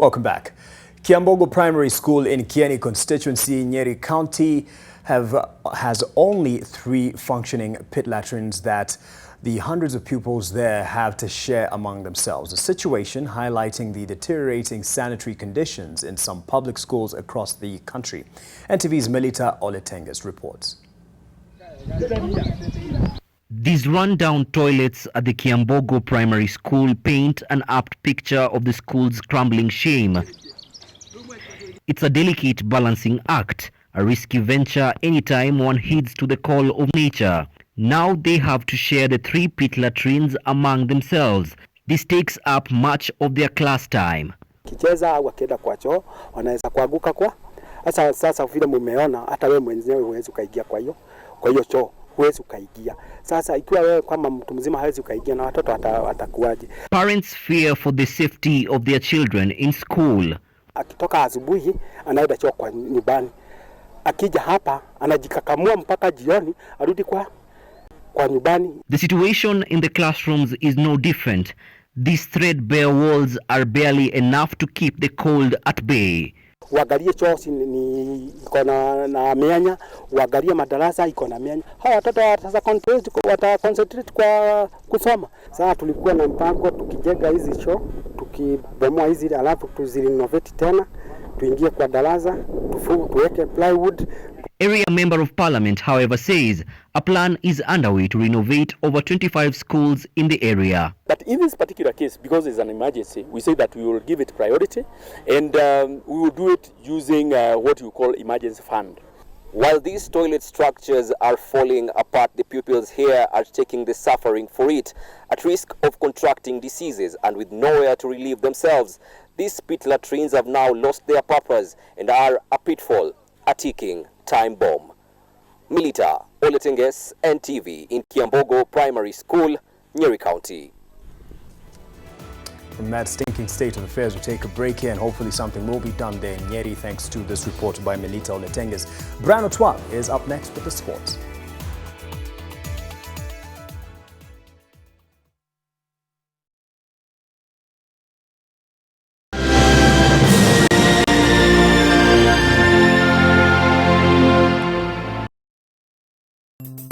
Welcome back. Kiambogo Primary School in Kieni constituency, Nyeri County, has only 3 functioning pit latrines that the hundreds of pupils there have to share among themselves. A situation highlighting the deteriorating sanitary conditions in some public schools across the country. NTV's Melita Oletenges reports. These run-down toilets at the Kiambogo Primary School paint an apt picture of the school's crumbling shame. It's a delicate balancing act, a risky venture anytime one heeds to the call of nature. Now they have to share the 3 pit latrines among themselves. This takes up much of their class time. Kicheza au akienda kwa choo wanaweza kuanguka kwa. Sasa vile mumeona hata wewe mwenyewe huwezi ukaingia kwa hiyo choo. Huwezi ukaingia. Sasa ikiwa wewe kama mtu mzima hawezi ukaingia na watoto watakuwaje? Parents fear for the safety of their children in school. Akitoka asubuhi anaenda choo kwa nyumbani. Akija hapa anajikakamua mpaka jioni arudi kwa nyumbani. The situation in the classrooms is no different. These threadbare walls are barely enough to keep the cold at bay. Uangalie choo iko na mianya, uangalie madarasa iko na mianya. Hawa watoto wata-concentrate kwa kusoma. Sasa tulikuwa na mpango tukijenga hizi choo, tukibomoa hizi alafu tuzirenovate tena, tuingie kwa darasa, tuweke plywood. Area Member of Parliament, however, says a plan is underway to renovate over 25 schools in the area. But in this particular case, because it's an emergency, we say that we will give it priority and we will do it using what we call emergency fund. While these toilet structures are falling apart, the pupils here are taking the suffering for it, at risk of contracting diseases and with nowhere to relieve themselves. These pit latrines have now lost their purpose and are a pitfall, a ticking time bomb. Melita Oletenges, NTV in Kiambogo Primary School, Nyeri County. From that stinking state of affairs, we take a break here and hopefully something will be done there in Nyeri thanks to this report by Melita Oletenges. Brian Otwa is up next with the sports.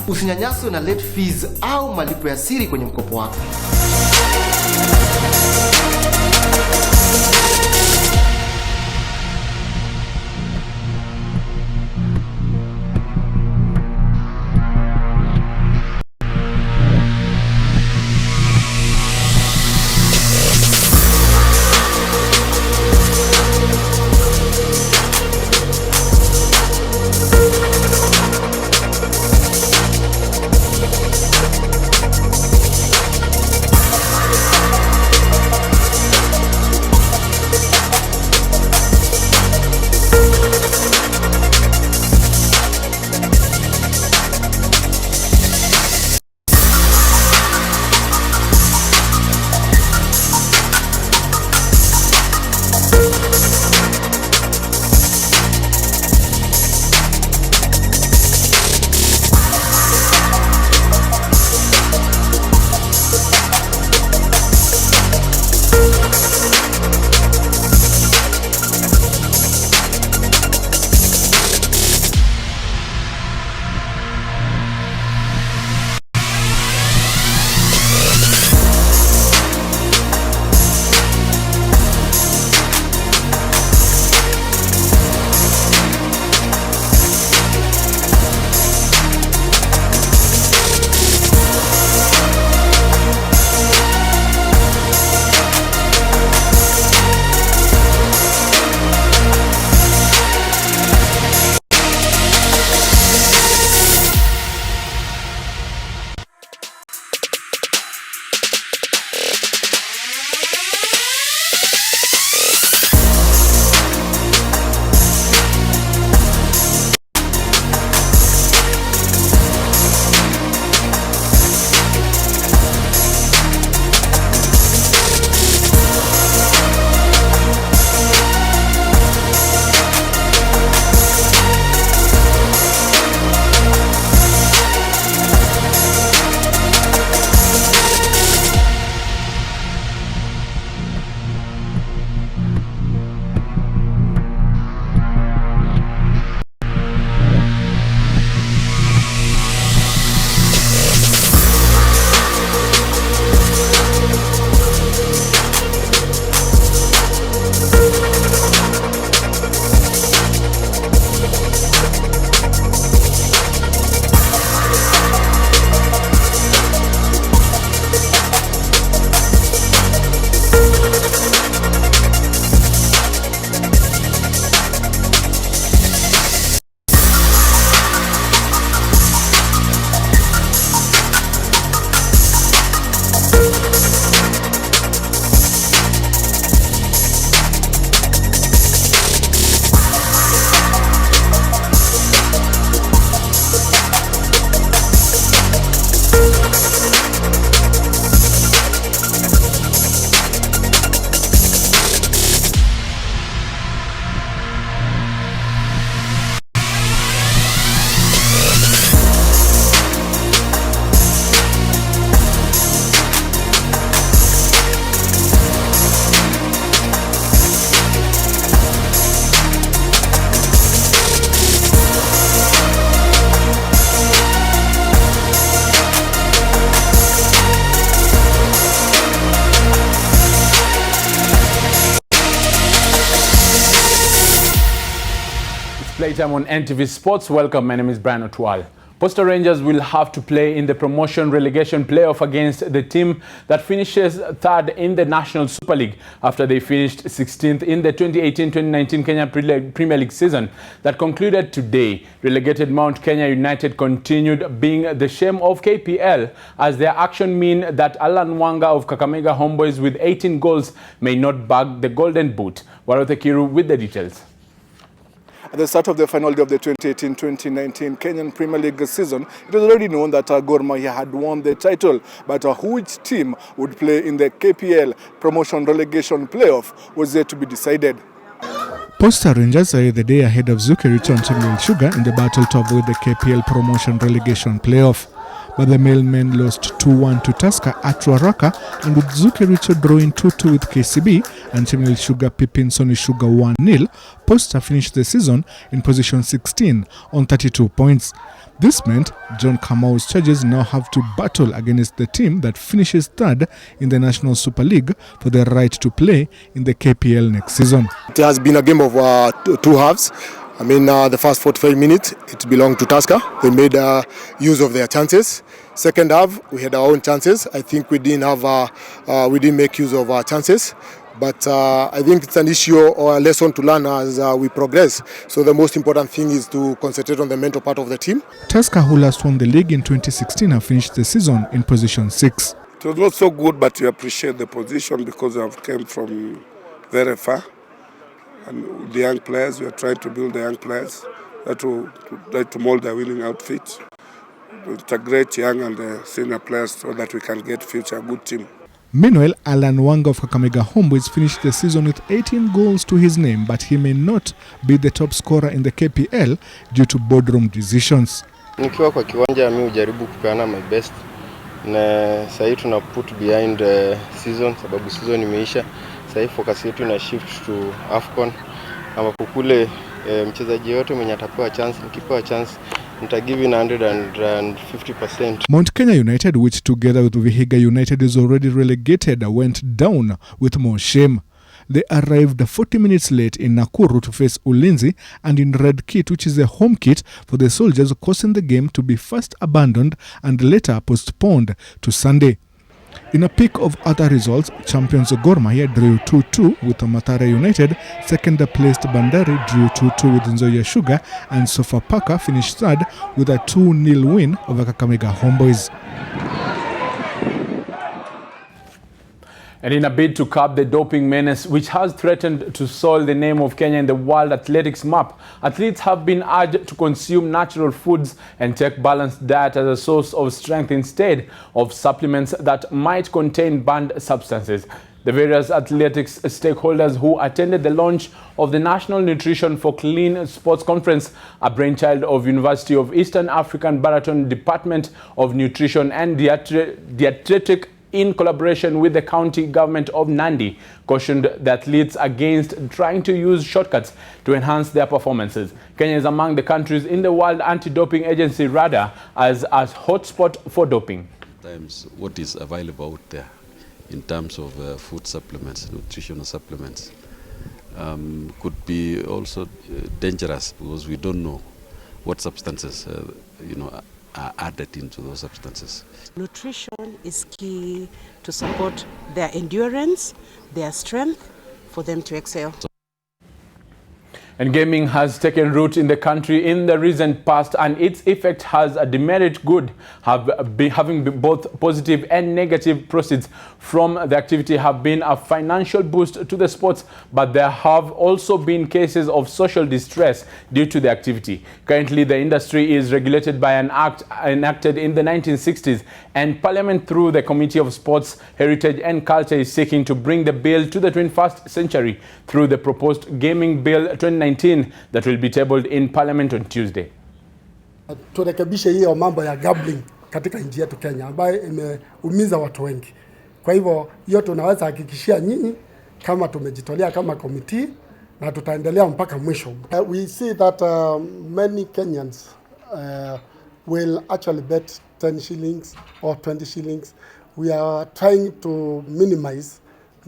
Usinyanyaswe na late fees au malipo ya siri kwenye mkopo wako. Maritime on NTV Sports. Welcome, my name is Brian Otwal. Posta Rangers will have to play in the promotion relegation playoff against the team that finishes third in the National Super League after they finished 16th in the 2018-2019 Kenya Premier League season that concluded today. Relegated Mount Kenya United continued being the shame of KPL as their action mean that Alan Wanga of Kakamega Homeboys with 18 goals may not bag the Golden Boot. Warothe Kiru with the details. At the start of the final day of the 2018-2019 Kenyan Premier League season, it was already known that Gor Mahia had won the title, but which team would play in the KPL promotion relegation playoff was yet to be decided. Posta Rangers are the day ahead of Zukericho and Chemil Sugar in the battle to avoid the KPL promotion relegation playoff. But the Mailmen lost 2-1 to Tusker at Ruaraka, and with Zukericho drawing 2-2 with KCB and Chemil Sugar pipping Sony Sugar 1-0, Posta finished the season in position 16 on 32 points. This meant John Kamau's Chargers now have to battle against the team that finishes third in the National Super League for the right to play in the KPL next season. It has been a game of two halves. I mean, the first 45 minutes, it belonged to Tusker. They made use of their chances. Second half, we had our own chances. I think we didn't make use of our chances. But I think it's an issue or a lesson to learn as we progress. So the most important thing is to concentrate on the mental part of the team. Tusker, who last won the league in 2016, have finished the season in position 6. It was not so good, but we appreciate the position because we have come from very far. And with the young players, we are trying to build the young players to mold their winning outfit. It's a great young and senior players so that we can get future good team. Meanwhile, Alan Wanga of Kakamega Homeboys finished the season with 18 goals to his name, but he may not be the top scorer in the KPL due to boardroom decisions. Nikiwa kwa kiwanja mimi hujaribu kupeana my best. Na sasa tuna put behind the season sababu season imeisha. Sasa focus yetu ina shift to AFCON. Ambapo kule mchezaji yote mwenye atapewa chance, nikipewa chance nitagive 150%. Mount Kenya United, which together with Vihiga United is already relegated, went down with more shame. They arrived 40 minutes late in Nakuru to face Ulinzi and in red kit, which is a home kit for the Soldiers, causing the game to be first abandoned and later postponed to Sunday. In a peak of other results, champions Gor Mahia drew 2-2 with Mathare United, second-placed Bandari drew 2-2 with Nzoia Sugar, and Sofapaka finished third with a 2-0 win over Kakamega Homeboys. And in a bid to curb the doping menace, which has threatened to soil the name of Kenya in the world athletics map, athletes have been urged to consume natural foods and take balanced diet as a source of strength instead of supplements that might contain banned substances. The various athletics stakeholders who attended the launch of the National Nutrition for Clean Sports Conference, a brainchild of University of Eastern African Baraton Department of Nutrition and Dietetic in collaboration with the county government of Nandi, cautioned the athletes against trying to use shortcuts to enhance their performances. Kenya is among the countries in the World Anti-Doping Agency radar as a hotspot for doping. Sometimes what is available out there in terms of food supplements, nutritional supplements, could be also dangerous because we don't know what substances are added into those substances. Nutrition is key to support their endurance, their strength, for them to excel. And gaming has taken root in the country in the recent past, and its effect has a demerit good, having both positive and negative proceeds from the activity have been a financial boost to the sports, but there have also been cases of social distress due to the activity. Currently, the industry is regulated by an act enacted in the 1960s, and Parliament through the Committee of Sports, Heritage and Culture is seeking to bring the bill to the 21st century through the proposed Gaming Bill 2019 that will be tabled in Parliament on Tuesday. Turekebishe hiyo mambo ya gambling katika nchi yetu Kenya ambayo imeumiza watu wengi. Kwa hivyo hiyo tunaweza hakikishia nyinyi kama tumejitolea kama committee na tutaendelea mpaka mwisho. We see that many Kenyans will actually bet 10 shillings or 20 shillings. We are trying to minimize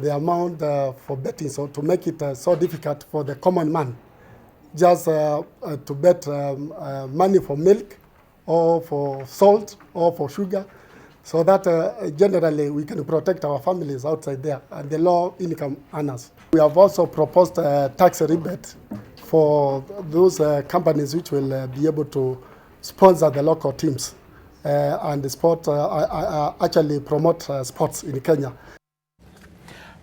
the amount for betting, so to make it so difficult for the common man just to bet money for milk or for salt or for sugar, so that generally we can protect our families outside there and the low income earners. We have also proposed a tax rebate for those companies which will be able to sponsor the local teams and the sport, actually promote sports in Kenya.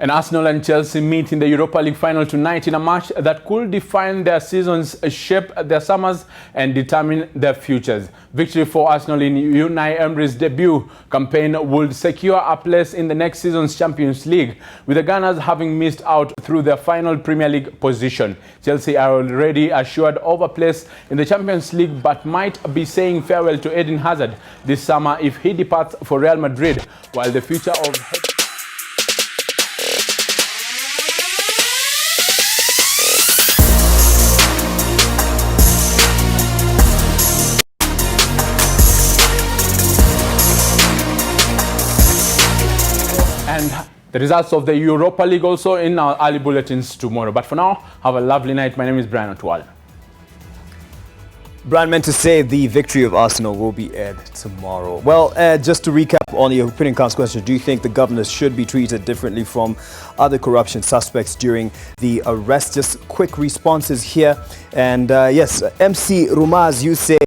And Arsenal and Chelsea meet in the Europa League final tonight in a match that could define their seasons, shape their summers, and determine their futures. Victory for Arsenal in Unai Emery's debut campaign would secure a place in the next season's Champions League, with the Gunners having missed out through their final Premier League position. Chelsea are already assured of a place in the Champions League, but might be saying farewell to Eden Hazard this summer if he departs for Real Madrid, while the future of and the results of the Europa League also in our early bulletins tomorrow. But for now, have a lovely night. My name is Brian Otwal. Brian meant to say the victory of Arsenal will be aired tomorrow. Well, just to recap on the opinion council question, do you think the governors should be treated differently from other corruption suspects during the arrest? Just quick responses here. And yes, MC Rumaz, you say,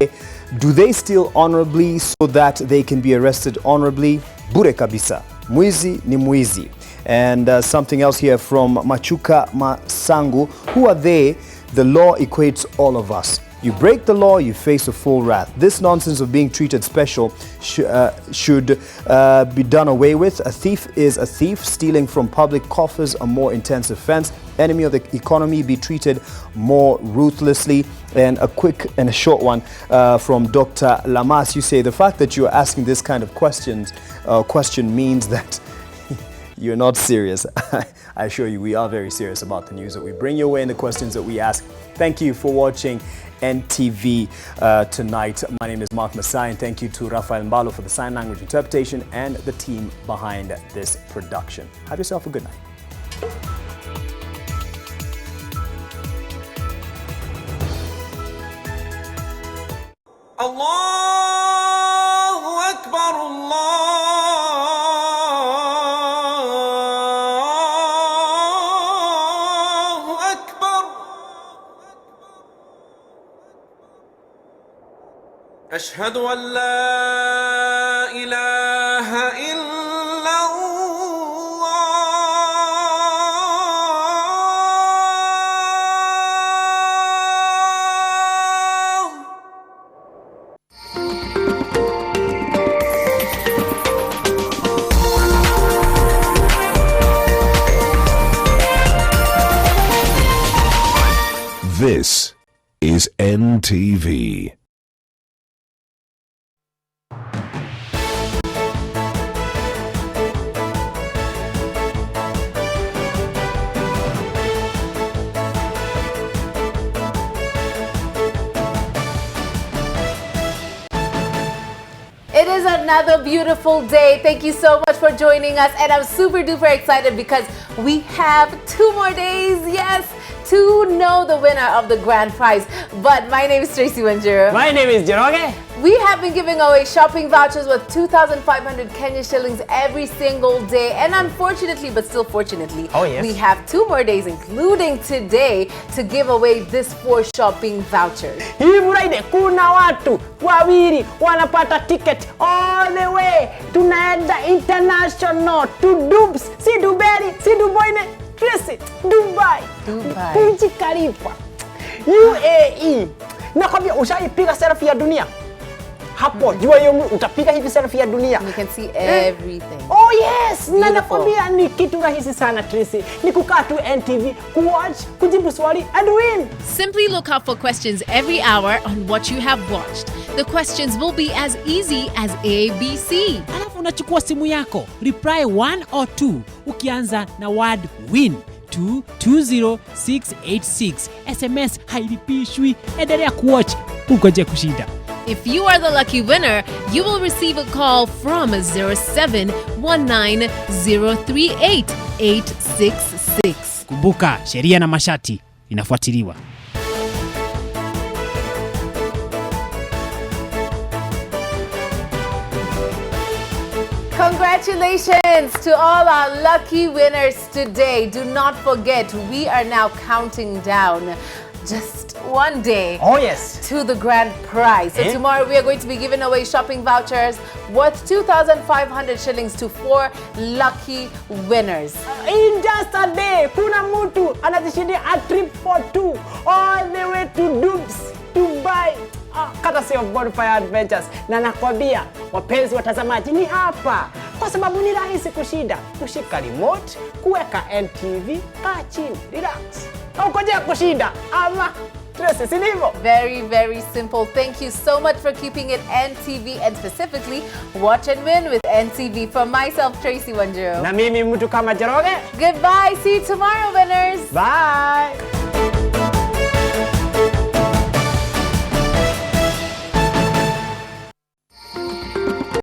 do they steal honorably so that they can be arrested honorably? Bure kabisa. Mwizi ni mwizi. And something else here from Machuka Masangu. Who are they? The law equates all of us. You break the law, you face a full wrath. This nonsense of being treated special should be done away with. A thief is a thief. Stealing from public coffers a more intense offense. Enemy of the economy be treated more ruthlessly. And a quick and a short one from Dr. Lamas. You say the fact that you are asking this kind of question means that you're not serious. I assure you, we are very serious about the news that we bring your way and the questions that we ask. Thank you for watching NTV Tonight. My name is Mark Masai, and thank you to Rafael Mbalo for the sign language interpretation and the team behind this production. Have yourself a good night. Allahu Akbar, Allahu Akbar. Ashhadu an la ilaha illa This is NTV. It is another beautiful day. Thank you so much for joining us, and I'm super duper excited because we have 2 more days, yes, to know the winner of the grand prize. But my name is Tracy Wanjiro. My name is Jeroge. We have been giving away shopping vouchers worth 2,500 Kenya shillings every single day, and unfortunately, but still fortunately, we have 2 more days, including today, to give away this 4 shopping vouchers. Hii Friday kuna watu wawili wanapata ticket all the way. Tunaenda international to Dubs, si Dubeli, si Duboine, Tracy, Dubai, Burj Khalifa, UAE. Nakwambia ushaipiga selfie ya dunia. Hapo jua hiyo utapiga hivi selfie ya dunia. You can see everything. Oh yes, na nakwambia ni kitu rahisi sana Tracy. Ni kukaa tu NTV, kuwatch, kujibu swali and win. Simply look out for questions every hour on what you have watched. The questions will be as easy as ABC. Alafu unachukua simu yako, reply 1 or 2 ukianza na word win to 20686. SMS hailipishwi. Endelea kuwatch, ungoje kushinda. If you are the lucky winner, you will receive a call from 0719038866. Kumbuka, sheria na masharti inafuatiliwa. Congratulations to all our lucky winners today. Do not forget, we are now counting down just one day to the grand prize. So tomorrow we are going to be giving away shopping vouchers worth 2,500 shillings to 4 lucky winners. In just a day, kuna mtu anajishindia a trip for 2 all the way to Dubs, Dubai. Courtesy of Bonfire Adventures. Na nakwambia wapenzi watazamaji, ni hapa kwa sababu ni rahisi kushinda. Kushika remote, kuweka NTV, kaa chini, relax. Haukojea kushinda ama Tracy, si ndivyo? Very, very simple. Thank you so much for keeping it NTV and specifically watch and win with NTV. From myself, Tracy Wanjiro. Na mimi mtu kama Jeroge. Goodbye. See you tomorrow, winners. Bye.